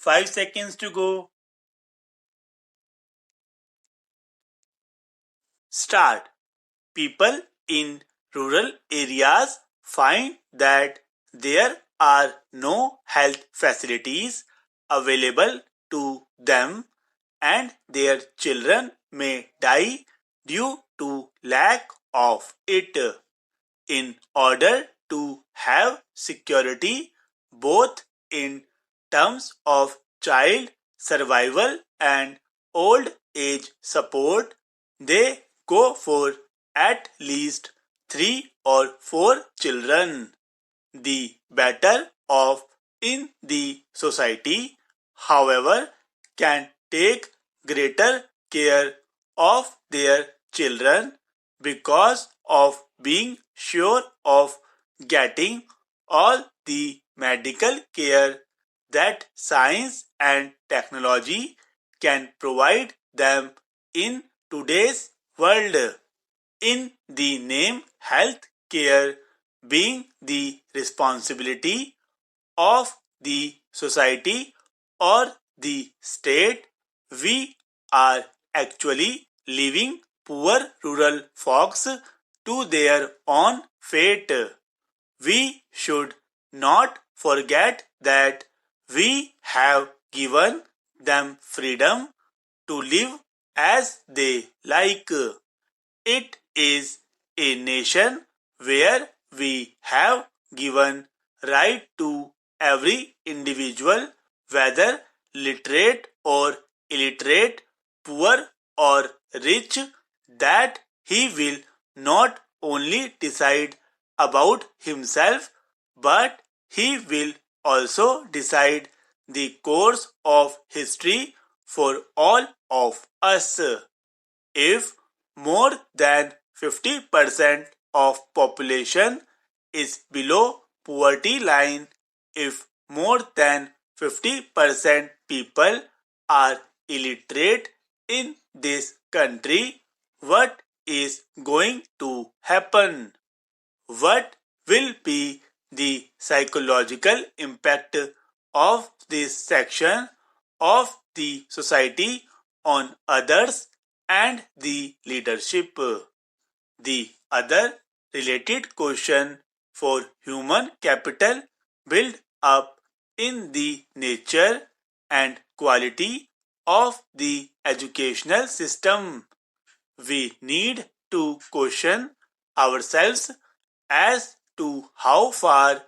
5 seconds to go. Start. People in rural areas find that there are no health facilities available to them and their children may die due to lack of it. In order to have security both in terms of child survival and old age support, they go for at least 3 or 4 children. The better off in the society, however, can take greater care of their children because of being sure of getting all the medical care that science and technology can provide them in today's world. In the name health care being the responsibility of the society or the state, we are actually leaving poor rural folks to their own fate. We should not forget that we have given them freedom to live as they like. It is a nation where we have given right to every individual, whether literate or illiterate, poor or rich, that he will not only decide about himself, but he will also decide the course of history for all of us. If more than 50% of population is below poverty line, if more than 50% people are illiterate in this country, what is going to happen? What will be the psychological impact of this section of the society on others and the leadership? The other related question for human capital build up in the nature and quality of the educational system. We need to question ourselves as to how far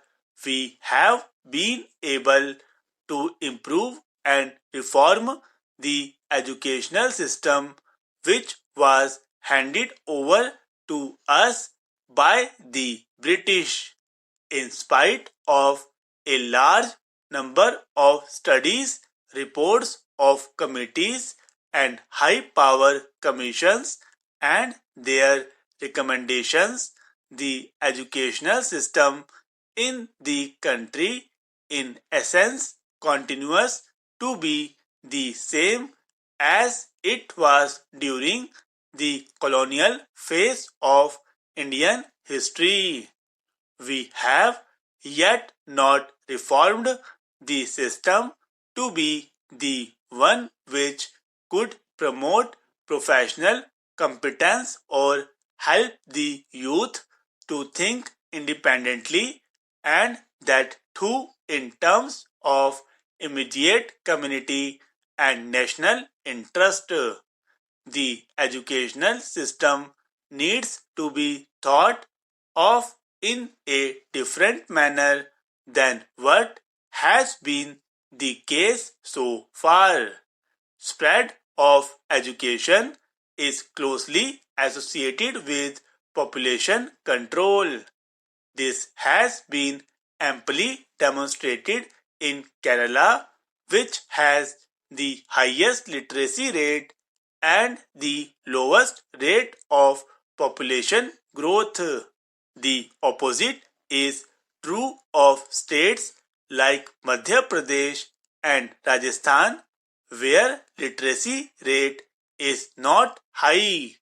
we have been able to improve and reform the educational system which was handed over to us by the British. In spite of a large number of studies, reports of committees and high power commissions and their recommendations, the educational system in the country in essence continues to be the same as it was during the colonial phase of Indian history. We have yet not reformed the system to be the one which could promote professional competence or help the youth to think independently, and that too in terms of immediate community and national interest. The educational system needs to be thought of in a different manner than what has been the case so far. Spread of education is closely associated with population control. This has been amply demonstrated in Kerala, which has the highest literacy rate and the lowest rate of population growth. The opposite is true of states like Madhya Pradesh and Rajasthan, where literacy rate is not high.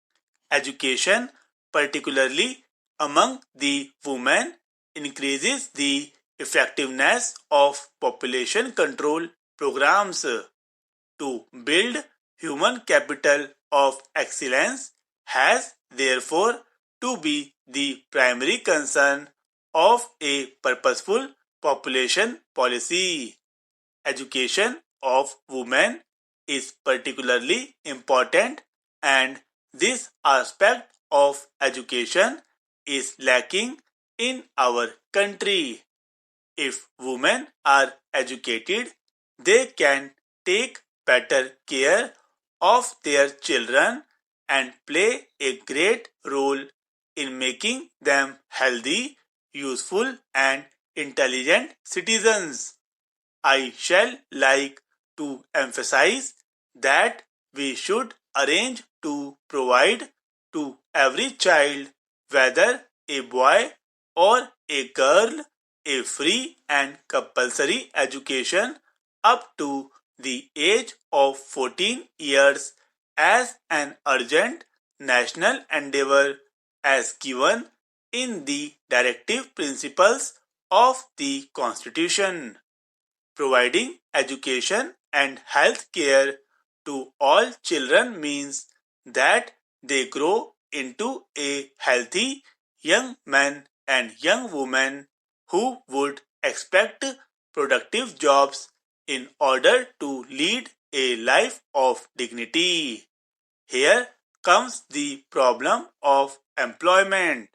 Education, particularly among the women, increases the effectiveness of population control programs. To build human capital of excellence has therefore to be the primary concern of a purposeful population policy. Education of women is particularly important, and this aspect of education is lacking in our country. If women are educated, they can take better care of their children and play a great role in making them healthy, useful, and intelligent citizens. I shall like to emphasize that we should arrange to provide to every child, whether a boy or a girl, a free and compulsory education up to the age of 14 years as an urgent national endeavor as given in the directive principles of the Constitution. Providing education and health care to all children means that they grow into a healthy young man and young woman who would expect productive jobs in order to lead a life of dignity. Here comes the problem of employment.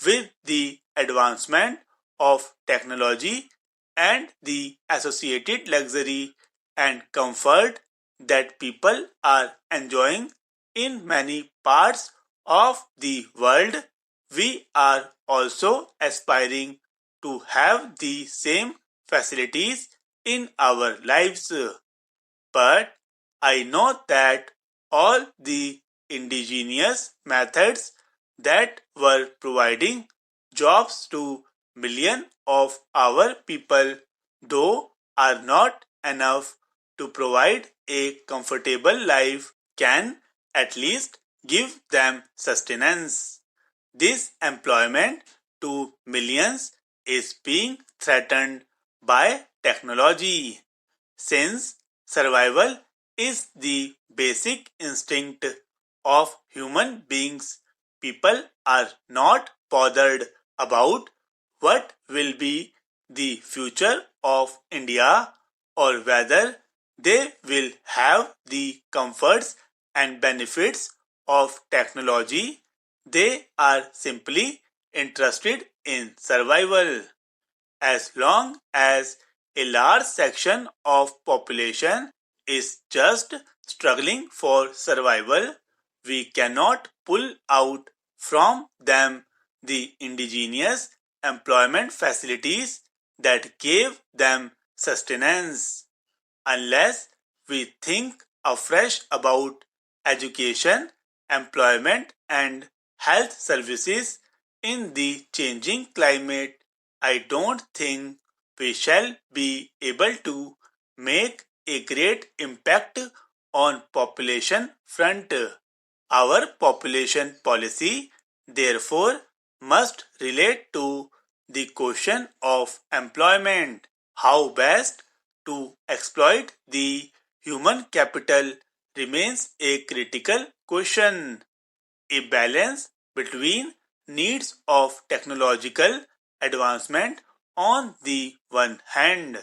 With the advancement of technology and the associated luxury and comfort that people are enjoying in many parts of the world, we are also aspiring to have the same facilities in our lives. But I know that all the indigenous methods that were providing jobs to millions of our people, though are not enough to provide a comfortable life, can at least give them sustenance. This employment to millions is being threatened by technology. Since survival is the basic instinct of human beings, people are not bothered about what will be the future of India or whether they will have the comforts and benefits of technology. They are simply interested in survival. As long as a large section of population is just struggling for survival, we cannot pull out from them the indigenous employment facilities that gave them sustenance. Unless we think afresh about education, employment, and health services in the changing climate, I don't think we shall be able to make a great impact on population front. Our population policy, therefore, must relate to the question of employment. How best to exploit the human capital remains a critical question. A balance between needs of technological advancement on the one hand